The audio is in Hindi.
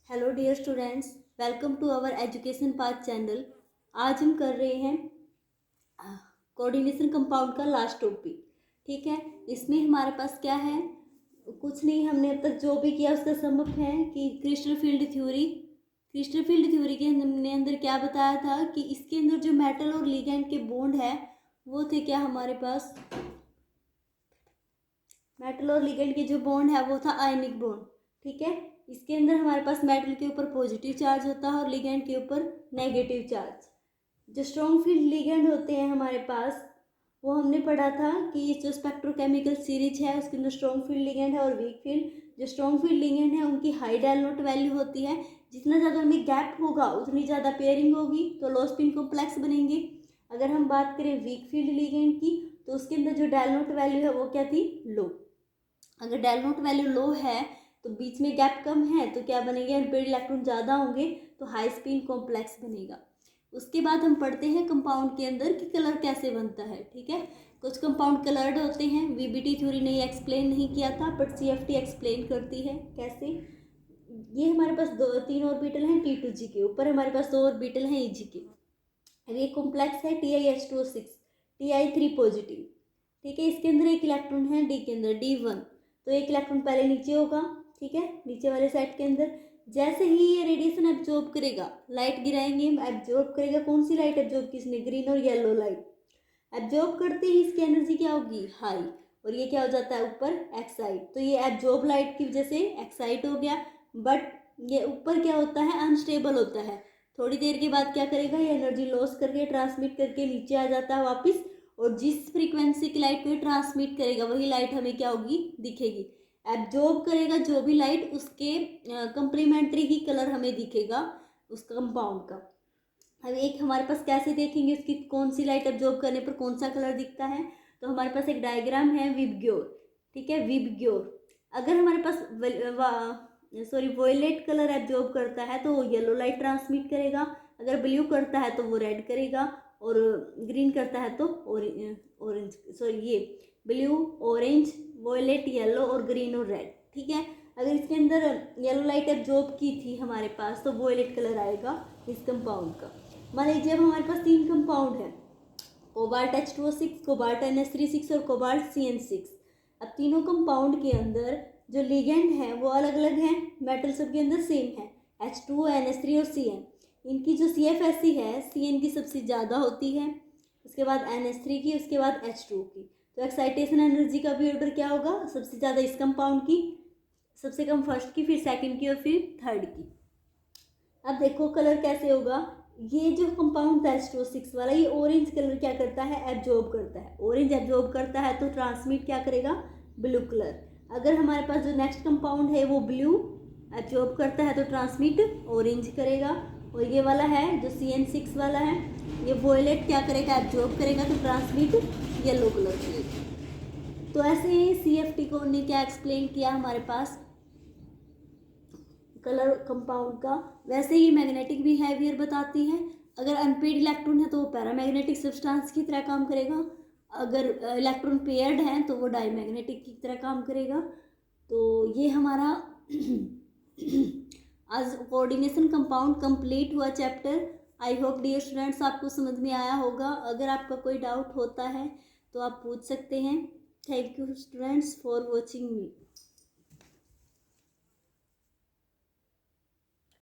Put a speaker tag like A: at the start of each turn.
A: Hello dear students, welcome to our education path channel. आज हम कर रहे हैं कोऑर्डिनेशन कंपाउंड का लास्ट टॉपिक। ठीक है, इसमें हमारे पास क्या है, कुछ नहीं, हमने अब तक जो भी किया उसका समअप है कि क्रिस्टल फील्ड थ्योरी के हमने अंदर क्या बताया था कि इसके अंदर जो मेटल और लिगेंड के बॉन्ड है वो थे क्या हमारे पास, मेटल और लिगेंड के जो बॉन्ड है वो था आयनिक बॉन्ड। ठीक है, इसके अंदर हमारे पास मेटल के ऊपर पॉजिटिव चार्ज होता है और लिगेंड के ऊपर नेगेटिव चार्ज। जो स्ट्रॉन्ग फील्ड लिगेंड होते हैं हमारे पास, वो हमने पढ़ा था कि जो स्पेक्ट्रोकेमिकल सीरीज है उसके अंदर स्ट्रॉन्ग फील्ड लिगेंड है और वीक फील्ड। जो स्ट्रॉन्ग फील्ड लिगेंड है उनकी हाई डायल नोट वैल्यू होती है, जितना ज़्यादा उनमें गैप होगा उतनी ज़्यादा पेयरिंग होगी तो लो स्पिन कॉम्प्लेक्स बनेंगे। अगर हम बात करें वीक फील्ड लिगेंड की तो उसके अंदर जो डायल नोट वैल्यू है वो क्या थी, लो। अगर डायल नोट वैल्यू लो है तो बीच में गैप कम है तो क्या बनेगा, अनपेयर्ड इलेक्ट्रॉन ज़्यादा होंगे तो हाई स्पिन कॉम्प्लेक्स बनेगा। उसके बाद हम पढ़ते हैं कंपाउंड के अंदर कि कलर कैसे बनता है। ठीक है, कुछ कंपाउंड कलर्ड होते हैं, वीबीटी थ्योरी ने एक्सप्लेन नहीं किया था बट सीएफटी एक्सप्लेन करती है कैसे। ये हमारे पास तीन ऑर्बिटल हैं T2G के ऊपर, हमारे पास दो ऑर्बिटल हैं EG के। अब ये कॉम्प्लेक्स है TiH2O6, Ti3 पॉजिटिव। ठीक है, इसके अंदर एक इलेक्ट्रॉन है डी के अंदर D1, तो एक इलेक्ट्रॉन पहले नीचे होगा। ठीक है, नीचे वाले सेट के अंदर जैसे ही ये रेडिएशन एब्जॉर्ब करेगा, लाइट गिराएंगे, एब्जॉर्ब करेगा। कौन सी लाइट एब्जॉर्ब की इसने, ग्रीन और येलो लाइट। एब्जॉर्ब करते ही इसकी एनर्जी क्या होगी, हाई, और ये क्या हो जाता है ऊपर एक्साइट। तो ये एब्जॉर्ब लाइट की वजह से एक्साइट हो गया, बट ये ऊपर क्या होता है, अनस्टेबल होता है। थोड़ी देर के बाद क्या करेगा, ये एनर्जी लॉस करके ट्रांसमिट करके नीचे आ जाता है वापस, और जिस फ्रीक्वेंसी की लाइट को ये ट्रांसमिट करेगा वही लाइट हमें क्या होगी, दिखेगी। एब्जॉर्ब करेगा जो भी लाइट, उसके कंप्लीमेंट्री ही कलर हमें दिखेगा उस कंपाउंड का। अब एक हमारे पास कैसे देखेंगे उसकी कौन सी लाइट एब्जॉर्ब करने पर कौन सा कलर दिखता है, तो हमारे पास एक डायग्राम है विबग्योर। ठीक है, विबग्योर अगर हमारे पास वॉयलेट कलर एब्जॉर्ब करता है तो वो येलो लाइट ट्रांसमिट करेगा, अगर ब्लू करता है तो वो रेड करेगा, और ग्रीन करता है तो ये ब्लू, ऑरेंज, वॉयलेट, येलो और ग्रीन और रेड। ठीक है, अगर इसके अंदर येलो लाइट एब्जॉर्ब की थी हमारे पास तो वॉयलेट कलर आएगा इस कंपाउंड का। मान लीजिए अब हमारे पास तीन कंपाउंड है, कोबाल्ट H2O6, कोबाल्ट NH3 6 और कोबाल्ट CN6। अब तीनों कंपाउंड के अंदर जो लिगेंड है वो अलग अलग हैं, मेटल सबके अंदर सेम है, H2O, NH3 और CN। इनकी जो CFSE है CN की सबसे ज़्यादा होती है, उसके बाद NH3 की, उसके बाद H2O की। तो एक्साइटेशन एनर्जी का भी ऑर्डर क्या होगा, सबसे ज़्यादा इस कंपाउंड की, सबसे कम फर्स्ट की, फिर सेकंड की और फिर थर्ड की। अब देखो कलर कैसे होगा, ये जो कंपाउंड था H2O6 वाला, ये ऑरेंज कलर क्या करता है, एब्जॉर्ब करता है। ऑरेंज एब्जॉर्ब करता है तो ट्रांसमिट क्या करेगा, ब्लू कलर। अगर हमारे पास जो नेक्स्ट कंपाउंड है वो ब्लू एब्जॉर्ब करता है तो ट्रांसमिट ऑरेंज करेगा, और ये वाला है जो CN6 वाला है, ये वॉयलेट क्या करेगा, एब्जॉर्ब करेगा तो ट्रांसमिट येलो कलर करेगा। तो ऐसे ही CFT को ने क्या एक्सप्लेन किया हमारे पास कलर कंपाउंड का, वैसे ही मैग्नेटिक बिहेवियर बताती है। अगर अनपेड इलेक्ट्रॉन है तो वो पैरामैग्नेटिक सब्सटेंस की तरह काम करेगा, अगर इलेक्ट्रॉन पेयर्ड हैं तो वो डाईमैग्नेटिक की तरह काम करेगा। तो ये हमारा आज कोऑर्डिनेशन कंपाउंड कंप्लीट हुआ chapter. I hope dear students आपको समझ में आया होगा। अगर आपका कोई डाउट होता है तो आप पूछ सकते हैं। Thank you students for watching me.